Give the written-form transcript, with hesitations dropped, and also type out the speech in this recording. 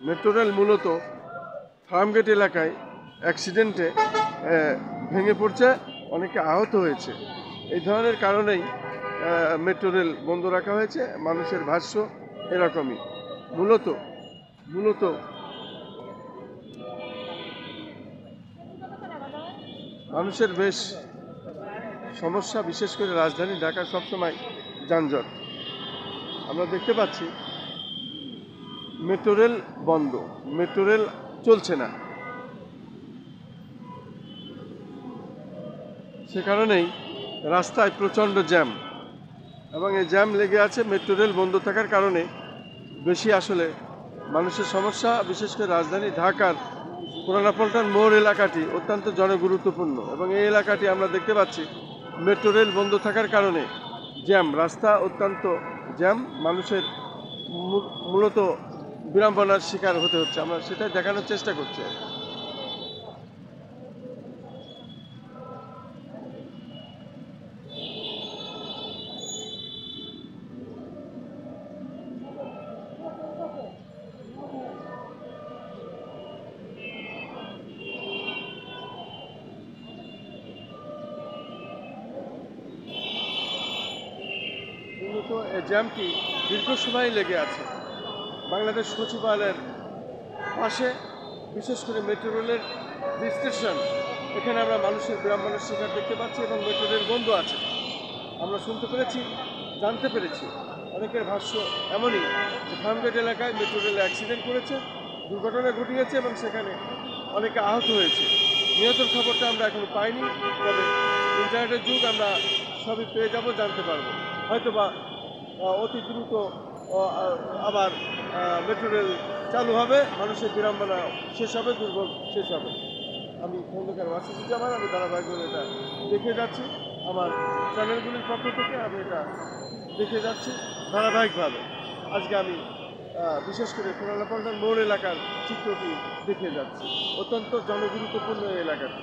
Metro rail মূলত ফার্মগেট এলাকায় অ্যাক্সিডেন্টে ভেঙে পড়ছে, অনেকে আহত হয়েছে। এই ধরনের কারণেই মেট্রো রেল বন্ধ রাখা হয়েছে। মানুষের ভাষ্য এরকমই। মূলত মানুষের বেশ সমস্যা, বিশেষ করে রাজধানী ঢাকা সবসময় যানজট। আমরা দেখতে পাচ্ছি মেট্রো রেল বন্ধ, মেট্রো রেল চলছে না। সে কারণেই রাস্তায় প্রচণ্ড জ্যাম, এবং এই জ্যাম লেগে আছে মেট্রো রেল বন্ধ থাকার কারণে। বেশি আসলে মানুষের সমস্যা, বিশেষ করে রাজধানী ঢাকার পুরানা পল্টন মোড় এলাকাটি অত্যন্ত জনগুরুত্বপূর্ণ, এবং এই এলাকাটি আমরা দেখতে পাচ্ছি মেট্রো রেল বন্ধ থাকার কারণে জ্যাম, রাস্তা অত্যন্ত জ্যাম, মানুষের মূলত বিড়ম্বনার শিকার হতে হচ্ছে। আমরা সেটাই দেখানোর চেষ্টা করছি। মূলত এই জ্যামটি দীর্ঘ সময় লেগে আছে বাংলাদেশ সচিবালয়ের পাশে, বিশেষ করে মেট্রো রেলের যে স্টেশন, এখানে আমরা মানুষের বিড়ম্বনার শিকার দেখতে পাচ্ছি, এবং মেট্রো রেল বন্ধ আছে। আমরা শুনতে পেরেছি, জানতে পেরেছি, অনেকের ভাষ্য এমনই যে ফার্মগেট এলাকায় মেট্রো রেল অ্যাক্সিডেন্ট করেছে, দুর্ঘটনা ঘটিয়েছে, এবং সেখানে অনেকে আহত হয়েছে। নিহতের খবরটা আমরা এখনো পাইনি, তবে ইন্টারনেটের যুগ, আমরা সবই পেয়ে যাব, জানতে পারবো। হয়তোবা অতি দ্রুত আবার মেট্রো রেল চালু হবে, মানুষের বিড়ম্বনা শেষ হবে, দুর্ভোগ শেষ হবে। আমি খন্দকার ওয়াসিদুজ্জামান, আমি ধারাবাহিকভাবে এটা দেখে যাচ্ছি, আমার চ্যানেলগুলির পক্ষ থেকে আমি এটা দেখে যাচ্ছি ধারাবাহিকভাবে। আজকে আমি বিশেষ করে পুরানা পল্টন মোড় এলাকার চিত্রটি দেখে যাচ্ছি, অত্যন্ত জনগুরুত্বপূর্ণ এই এলাকাটি।